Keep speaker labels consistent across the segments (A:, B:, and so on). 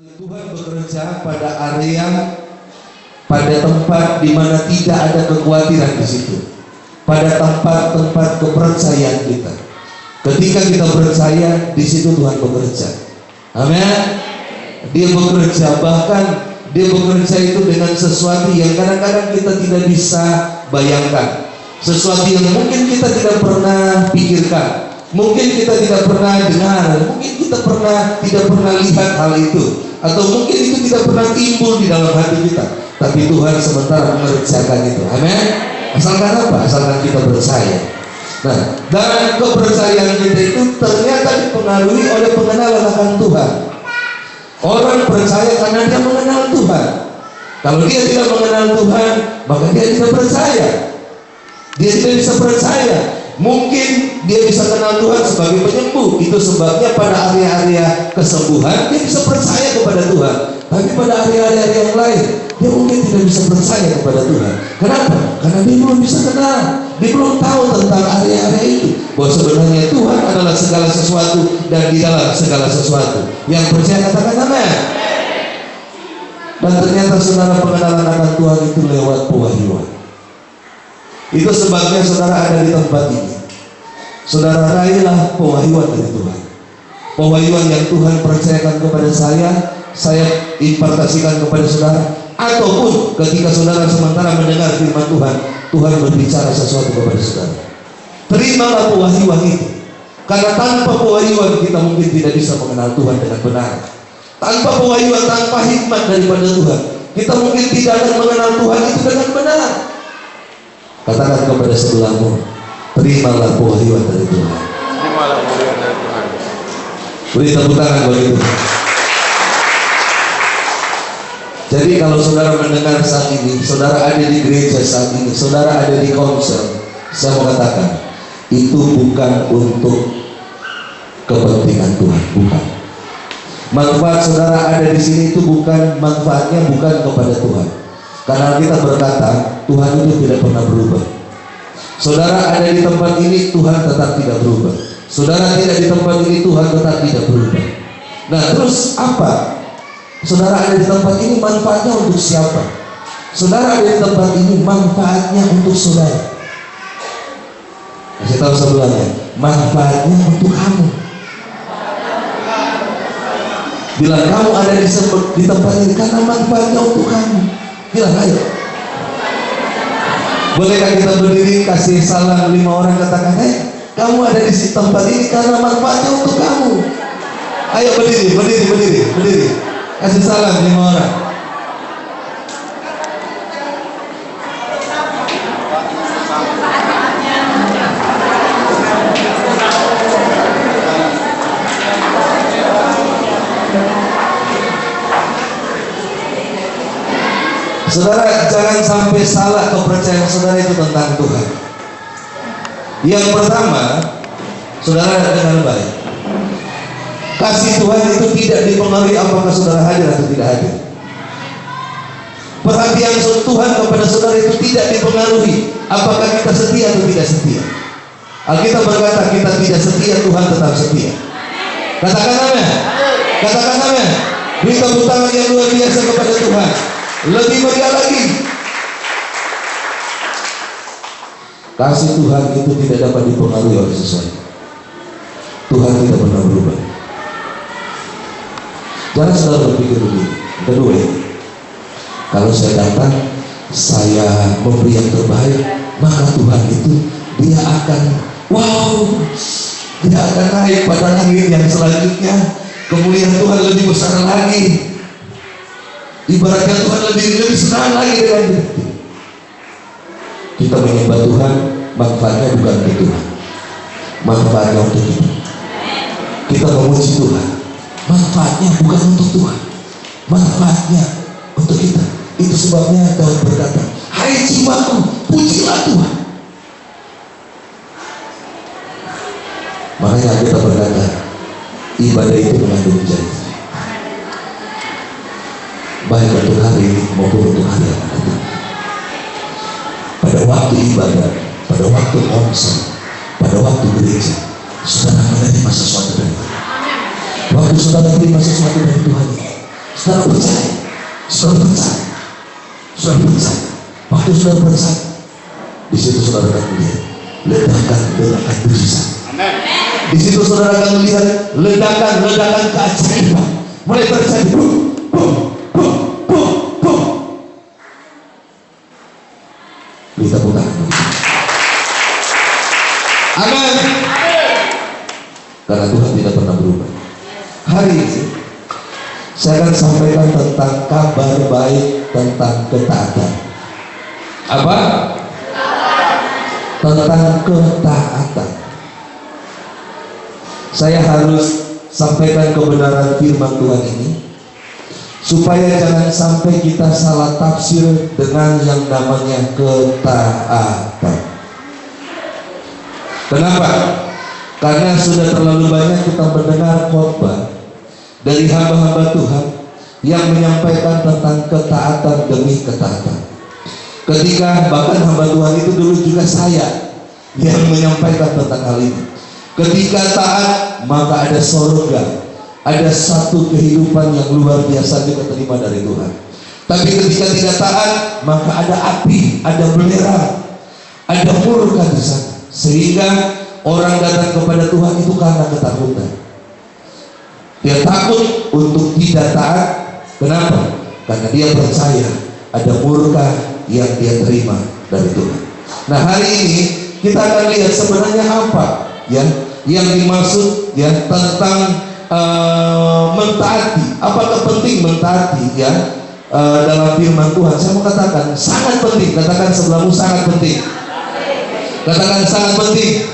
A: Tuhan bekerja pada area, pada tempat di mana tidak ada kekhawatiran di situ. Pada tempat-tempat kepercayaan kita. Ketika kita percaya, di situ Tuhan bekerja. Amin. Dia bekerja, bahkan dia bekerja itu dengan sesuatu yang kadang-kadang kita tidak bisa bayangkan. Sesuatu yang mungkin kita tidak pernah pikirkan, mungkin kita tidak pernah dengar, mungkin kita tidak pernah lihat hal itu, atau mungkin itu tidak pernah timbul di dalam hati kita. Tapi Tuhan sementara mengerjakan itu. Amin. Asalkan apa? Asalkan kita percaya. Nah, dan kepercayaan kita itu ternyata dipengaruhi oleh pengenalan akan Tuhan. Orang percaya karena dia mengenal Tuhan. Kalau dia tidak mengenal Tuhan, maka dia tidak percaya. Dia tidak bisa percaya. Mungkin dia bisa kenal Tuhan sebagai penyembuh. Itu sebabnya pada area-area kesembuhan dia bisa percaya kepada Tuhan. Tapi pada area-area yang lain dia mungkin tidak bisa percaya kepada Tuhan. Kenapa? Karena dia belum bisa kenal. Dia belum tahu tentang area-area itu, bahwa sebenarnya Tuhan adalah segala sesuatu dan di dalam segala sesuatu. Yang percaya katakan amin. Dan ternyata saudara, pengenalan akan Tuhan itu lewat pewahyuan. Itu sebabnya saudara ada di tempat ini. Saudara raihlah pewahyuan dari Tuhan. Pewahyuan yang Tuhan percayakan kepada saya impartasikan kepada saudara. Ataupun ketika saudara sementara mendengar firman Tuhan, Tuhan berbicara sesuatu kepada saudara. Terimalah pewahyuan itu. Karena tanpa pewahyuan kita mungkin tidak bisa mengenal Tuhan dengan benar. Tanpa pewahyuan, tanpa hikmat daripada Tuhan, kita mungkin tidak akan mengenal Tuhan itu dengan benar. Katakan kepada sebelahmu, terimalah pewahyuan dari Tuhan.
B: Terimalah pewahyuan dari Tuhan.
A: Beri tepuk tangan bagi Tuhan. Jadi kalau saudara mendengar saat ini, saudara ada di gereja saat ini, saudara ada di konser, saya mau katakan, itu bukan untuk kepentingan Tuhan, bukan. Manfaat saudara ada di sini itu manfaatnya bukan kepada Tuhan. Karena kita berkata, Tuhan itu tidak pernah berubah. Saudara ada di tempat ini, Tuhan tetap tidak berubah. Saudara tidak di tempat ini, Tuhan tetap tidak berubah. Nah, terus apa? Saudara ada di tempat ini, manfaatnya untuk siapa? Saudara ada di tempat ini, manfaatnya untuk saudara. Kasih tahu sebelahnya, manfaatnya untuk kamu. Bilang, kamu ada di tempat ini karena manfaatnya untuk kamu. Bilang, ayo. Bolehkah kita berdiri kasih salam 5 orang, katakan, kamu ada di tempat ini karena manfaatnya untuk kamu. Ayo berdiri. Kasih salam 5 orang. Saudara, jangan sampai salah kepercayaan saudara itu tentang Tuhan. Yang pertama, saudara dengar baik. Kasih Tuhan itu tidak dipengaruhi apakah saudara hadir atau tidak hadir. Perhatian Tuhan kepada saudara itu tidak dipengaruhi apakah kita setia atau tidak setia. Alkitab berkata kita tidak setia, Tuhan tetap setia. Katakan amin. Katakan amin. Beri tepuk tangan yang luar biasa kepada Tuhan. Lebih meriah lagi. Kasih Tuhan itu tidak dapat dipengaruhi oleh sesuatu. Tuhan tidak pernah berubah. Jangan saudara berpikir begini. Kedua, kalau saya datang, saya memberi yang terbaik, maka Tuhan itu dia akan dia akan naik pada langit yang selanjutnya. Kemuliaan Tuhan lebih besar lagi. Ibaratnya Tuhan lebih senang lagi dengan kita. Kita menyembah Tuhan, manfaatnya bukan untuk Tuhan, manfaatnya untuk kita. Kita memuji Tuhan, manfaatnya bukan untuk Tuhan, manfaatnya untuk kita. Itu sebabnya Daud berkata, hai jiwaku, pujilah Tuhan. Makanya kita berkata, ibadah itu mengandung janji, baik untuk hari ini maupun untuk hari yang akan datang. Pada waktu ibadah, pada waktu konser, pada waktu gereja, saudara menerima sesuatu dari Tuhan. Waktu saudara menerima sesuatu dari Tuhan, Saudara percaya, saudara percaya, saudara percaya. Waktu saudara percaya, di situ saudara akan melihat ledakan mujizat. Di situ saudara akan melihat ledakan keajaiban. Mulai terjadi, boom, boom, boom, boom, boom. Kita buka. Amin. Karena Tuhan tidak pernah berubah. Hari ini saya akan sampaikan tentang kabar baik tentang ketaatan. Apa? Tentang ketaatan. Saya harus sampaikan kebenaran firman Tuhan ini supaya jangan sampai kita salah tafsir dengan yang namanya ketaatan. Kenapa? Karena sudah terlalu banyak kita mendengar khotbah dari hamba-hamba Tuhan yang menyampaikan tentang ketaatan demi ketaatan. Ketika bahkan hamba Tuhan itu dulu juga saya yang menyampaikan tentang hal ini. Ketika taat, maka ada sorga, ada satu kehidupan yang luar biasa kita terima dari Tuhan. Tapi ketika tidak taat, maka ada api, ada belerang, ada murka di sana. Sehingga orang datang kepada Tuhan itu karena ketakutan. Dia takut untuk tidak taat. Kenapa? Karena dia percaya ada murka yang dia terima dari Tuhan. Nah, hari ini kita akan lihat sebenarnya apa ya yang dimaksud ya tentang mentaati. Apakah penting mentaati ya dalam firman Tuhan? Saya mau katakan sangat penting. Katakan sebelahmu sangat penting. Katakan sangat penting.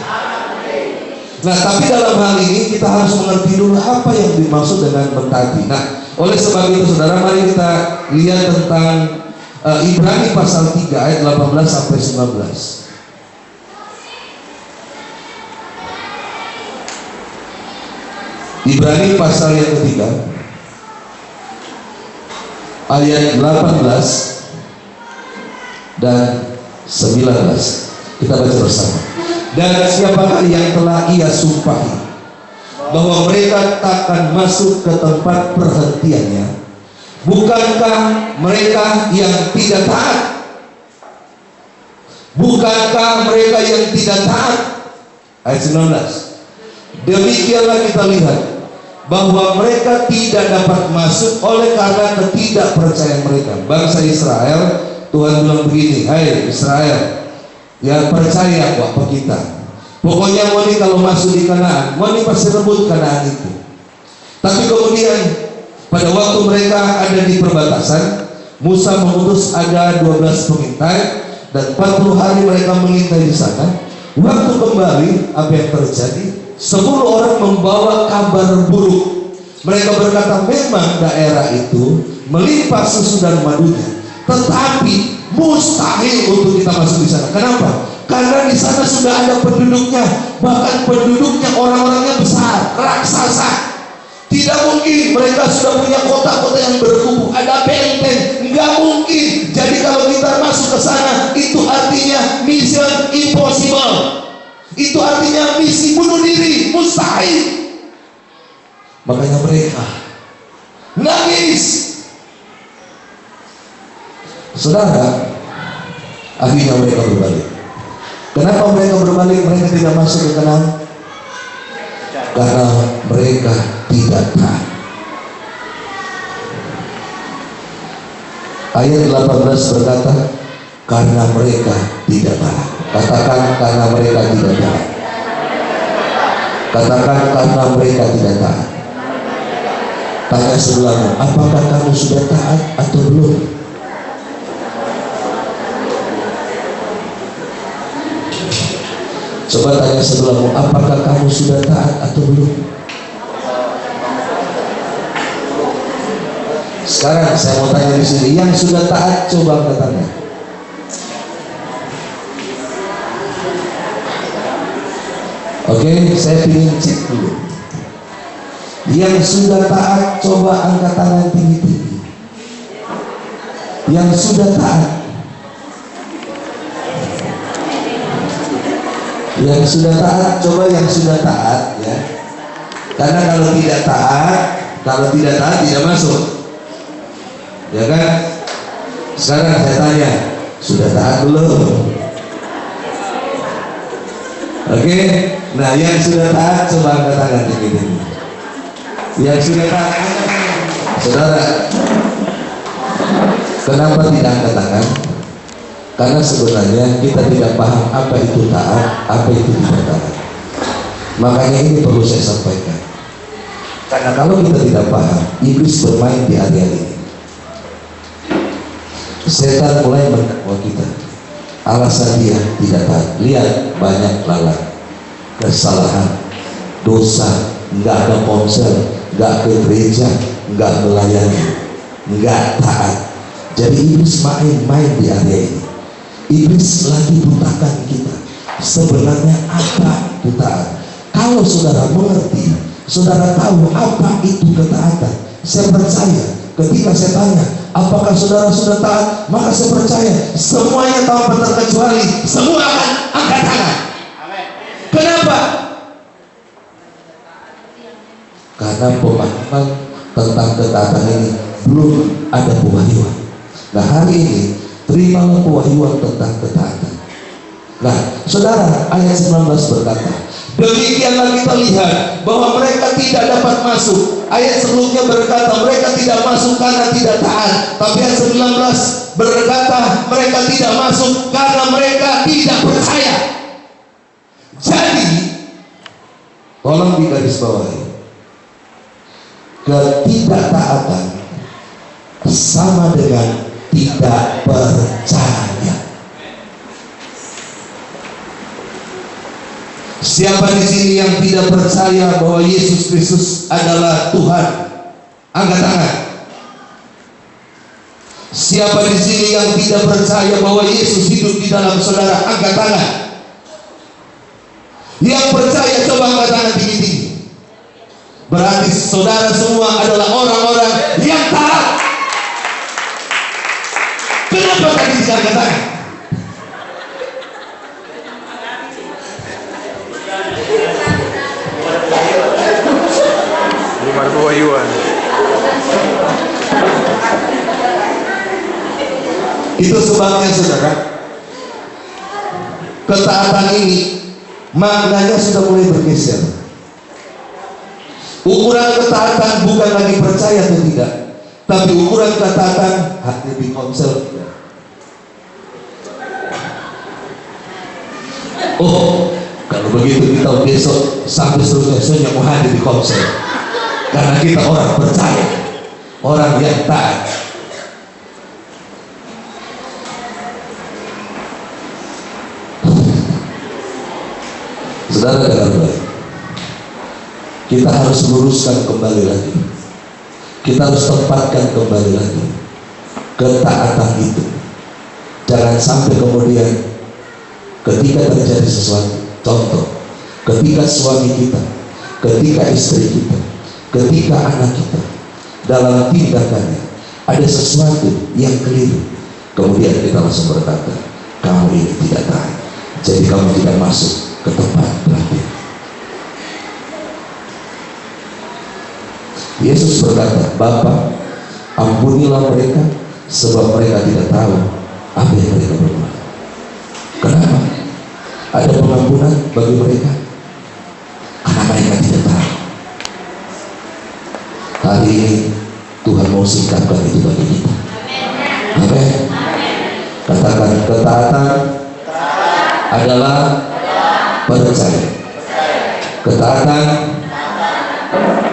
A: Nah, tapi dalam hal ini kita harus mengerti dulu apa yang dimaksud dengan mentaati. Nah, oleh sebab itu saudara, mari kita lihat tentang Ibrani pasal 3 ayat 18 sampai 19. Ibrani pasal yang ketiga ayat 18 dan 19. Kita baca bersama. Dan siapakah yang telah ia sumpahi bahwa mereka takkan masuk ke tempat perhentiannya? Bukankah mereka yang tidak taat? Bukankah mereka yang tidak taat? Ayat 19. Demikianlah kita lihat bahwa mereka tidak dapat masuk oleh karena ketidakpercayaan mereka. Bangsa Israel, Tuhan bilang begini, hai Israel, ya percaya apa kita. Pokoknya Moni kalau masuk di Kanaan, Moni pasti rebut Kanaan itu. Tapi kemudian pada waktu mereka ada di perbatasan, Musa mengutus ada 12 pengintai dan 40 hari mereka mengintai di sana. Waktu kembali, apa yang terjadi? 10 orang membawa kabar buruk. Mereka berkata memang daerah itu melimpah susu dan madunya, tetapi mustahil untuk kita masuk di sana. Kenapa? Karena di sana sudah ada penduduknya, bahkan penduduknya orang-orangnya besar, raksasa. Tidak mungkin, mereka sudah punya kota-kota yang berkubu, ada benteng, nggak mungkin. Jadi kalau kita masuk ke sana, itu artinya mission impossible. Itu artinya misi bunuh diri, mustahil. Makanya mereka nangis. Saudara, akhirnya mereka berbalik. Kenapa mereka berbalik? Mereka tidak masuk ke Kanaan karena mereka tidak taat. Ayat 18 berkata, karena mereka tidak taat. Katakan karena mereka tidak taat. Katakan karena mereka tidak taat. Tanya sebelahmu, apakah kamu sudah taat atau belum? Coba tanya sebelahmu, apakah kamu sudah taat atau belum? Sekarang saya mau tanya di sini, yang sudah taat coba angkat tangan. Oke, saya ingin cek dulu. Yang sudah taat coba angkat tangan tinggi-tinggi. Yang sudah taat. Yang sudah taat, coba yang sudah taat ya. Karena kalau tidak taat tidak masuk. Ya kan? Sekarang saya tanya, sudah taat belum? Oke, nah yang sudah taat coba angkat tangan gitu. Yang sudah taat angkat tangan. Saudara, kenapa tidak angkat tangan? Karena sebenarnya kita tidak paham apa itu taat, apa itu tidak taat. Makanya ini perlu saya sampaikan. Karena kalau kita tidak paham, iblis bermain di area ini. Setan mulai mendakwa kita. Alasan dia tidak taat. Lihat banyak lalat, kesalahan, dosa, nggak ada ponsel, nggak ke gereja, nggak melayani, nggak taat. Jadi iblis main-main di area ini. Iblis lagi butakan kita. Sebenarnya apa itu taat? Kalau saudara mengerti, saudara tahu apa itu ketaatan. Saya percaya ketika saya tanya, apakah saudara sudah taat? Maka saya percaya semuanya tanpa terkecuali semua akan angkat tangan. Kenapa? Karena pemahaman tentang ketaatan ini belum ada pewahyuan. Nah hari ini terimalah pewahyuan tentang ketaatan. Nah saudara, ayat 19 berkata, demikianlah kita lihat bahwa mereka tidak dapat masuk. Ayat sebelumnya berkata mereka tidak masuk karena tidak taat. Tapi ayat 19 berkata mereka tidak masuk karena mereka tidak percaya. Jadi tolong digarisbawahi, ketidaktaatan sama dengan tidak percaya. Siapa di sini yang tidak percaya bahwa Yesus Kristus adalah Tuhan? Angkat tangan. Siapa di sini yang tidak percaya bahwa Yesus hidup di dalam saudara? Angkat tangan. Yang percaya coba angkat tangan tinggi-tinggi. Berarti saudara semua adalah orang-orang yang taat. Kenapa tadi tidak angkat tangan?
B: Belum ada pewahyuan.
A: Itu sebabnya saudara, ketaatan ini maknanya sudah mulai bergeser. Ukuran ketaatan bukan lagi percaya atau tidak, tapi ukuran ketaatan hadir di komsel tidak. Oh, kalau begitu kita besok sampai seterusnya mau hadir di komsel, karena kita orang percaya, orang yang taat. Saudara dengar baik, kita harus luruskan kembali lagi, kita harus tempatkan kembali lagi ketaatan itu. Jangan sampai kemudian ketika terjadi sesuatu, contoh ketika suami kita, ketika istri kita, ketika anak kita dalam tindakannya ada sesuatu yang keliru, kemudian kita langsung berkata, kamu ini tidak taat, jadi kamu tidak masuk ke tempat pelatihan. Yesus berkata, Bapa, ampunilah mereka sebab mereka tidak tahu apa yang mereka berbuat. Kenapa ada pengampunan bagi mereka? Karena mereka tidak tahu. Hari ini Tuhan mau singkapkan itu bagi kita. Amin. Katakan, ketaatan adalah percaya. Ketaatan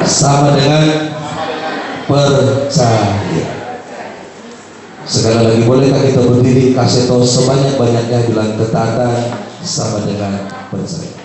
A: sama dengan percaya. Sekali lagi, bolehkah kita berdiri kasih tahu sebanyak-banyaknya bilang ketaatan sama dengan percaya.